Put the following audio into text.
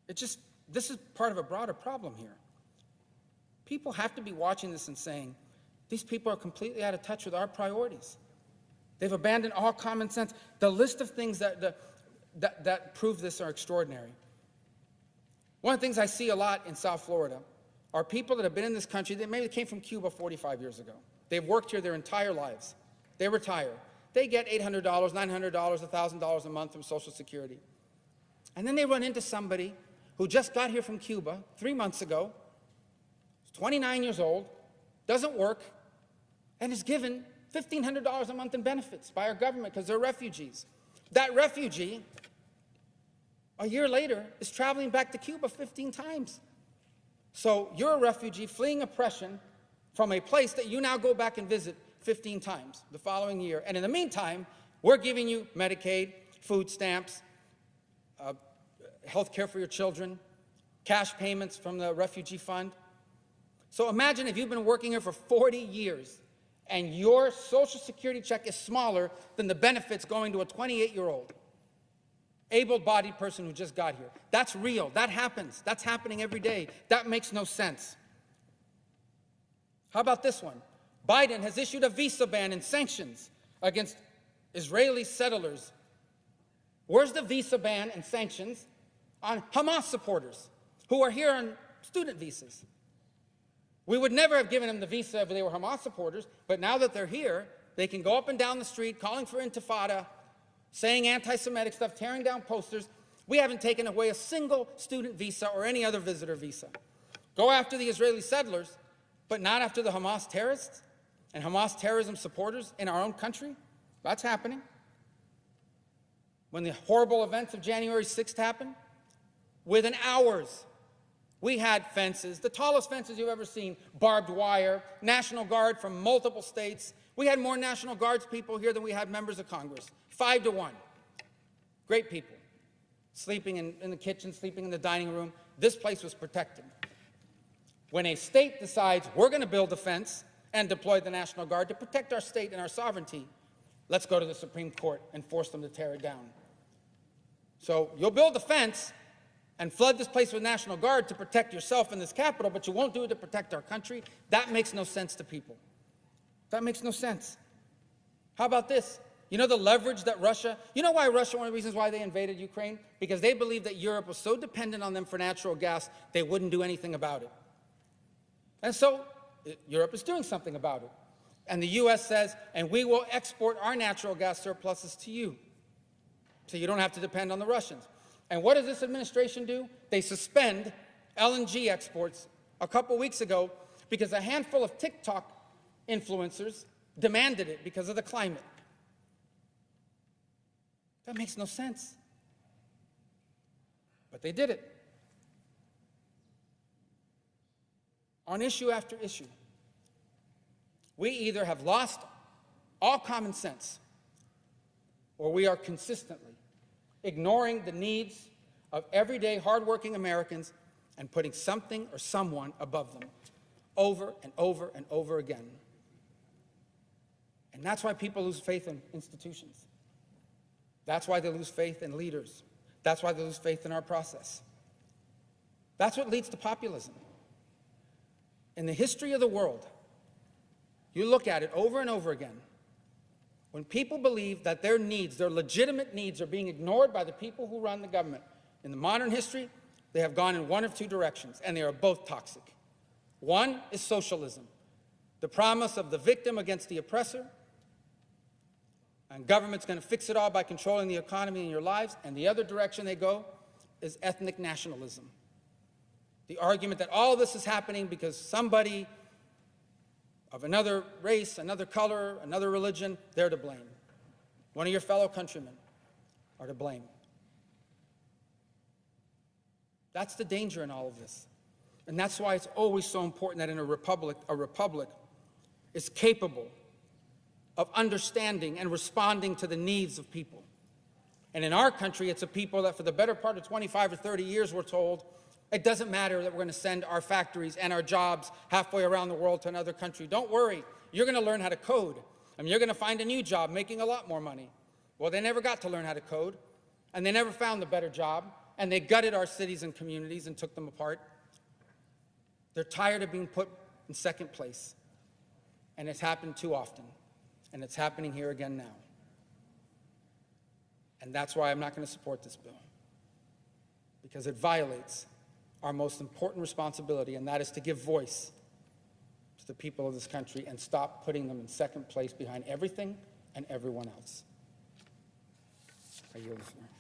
This is part of a broader problem here. People have to be watching this and saying, these people are completely out of touch with our priorities. They've abandoned all common sense. The list of things that prove this are extraordinary. One of the things I see a lot in South Florida are people that have been in this country that maybe came from Cuba 45 years ago. They've worked here their entire lives. They retire. They get $800, $900, $1,000 a month from Social Security. And then they run into somebody who just got here from Cuba 3 months ago, 29 years old, doesn't work, and is given $1,500 a month in benefits by our government because they're refugees. That refugee, a year later, is traveling back to Cuba 15 times. So you're a refugee fleeing oppression from a place that you now go back and visit 15 times the following year. And in the meantime, we're giving you Medicaid, food stamps, health care for your children, cash payments from the refugee fund. So imagine if you've been working here for 40 years and your Social Security check is smaller than the benefits going to a 28-year-old able-bodied person who just got here. That's real. That happens. That's happening every day. That makes no sense. How about this one? Biden has issued a visa ban and sanctions against Israeli settlers. Where's the visa ban and sanctions on Hamas supporters who are here on student visas? We would never have given them the visa if they were Hamas supporters, but now that they're here, they can go up and down the street calling for intifada, saying anti-Semitic stuff, tearing down posters. We haven't taken away a single student visa or any other visitor visa. Go after the Israeli settlers, but not after the Hamas terrorists and Hamas terrorism supporters in our own country? That's happening. When the horrible events of January 6th happened, within hours, we had fences, the tallest fences you've ever seen, barbed wire, National Guard from multiple states. We had more National Guards people here than we had members of Congress, 5 to 1. Great people, sleeping in the kitchen, sleeping in the dining room. This place was protected. When a state decides we're going to build a fence and deploy the National Guard to protect our state and our sovereignty, let's go to the Supreme Court and force them to tear it down. So you'll build a fence and flood this place with National Guard to protect yourself in this capital, but you won't do it to protect our country. That makes no sense to people. That makes no sense. How about this? You know the leverage that Russia, you know why Russia, one of the reasons why they invaded Ukraine? Because they believed that Europe was so dependent on them for natural gas, they wouldn't do anything about it. And so Europe is doing something about it. And the U.S. says, and we will export our natural gas surpluses to you, so you don't have to depend on the Russians. And what does this administration do? They suspend LNG exports a couple weeks ago because a handful of TikTok influencers demanded it because of the climate. That makes no sense. But they did it. On issue after issue, we either have lost all common sense or we are consistently ignoring the needs of everyday hardworking Americans and putting something or someone above them over and over and over again. And that's why people lose faith in institutions. That's why they lose faith in leaders. That's why they lose faith in our process. That's what leads to populism. In the history of the world, you look at it over and over again. When people believe that their needs, their legitimate needs, are being ignored by the people who run the government, in the modern history, they have gone in one of two directions, and they are both toxic. One is socialism, the promise of the victim against the oppressor, and government's going to fix it all by controlling the economy and your lives. And the other direction they go is ethnic nationalism. The argument that all this is happening because somebody of another race, another color, another religion, they're to blame. One of your fellow countrymen are to blame. That's the danger in all of this. And that's why it's always so important that in a republic is capable of understanding and responding to the needs of people. And in our country, it's a people that for the better part of 25 or 30 years we're told, it doesn't matter that we're going to send our factories and our jobs halfway around the world to another country. Don't worry, you're going to learn how to code. I mean, you're going to find a new job making a lot more money. Well, they never got to learn how to code, and they never found the better job, and they gutted our cities and communities and took them apart. They're tired of being put in second place. And it's happened too often. And it's happening here again now. And that's why I'm not going to support this bill. Because it violates our most important responsibility, and that is to give voice to the people of this country and stop putting them in second place behind everything and everyone else. I yield the floor.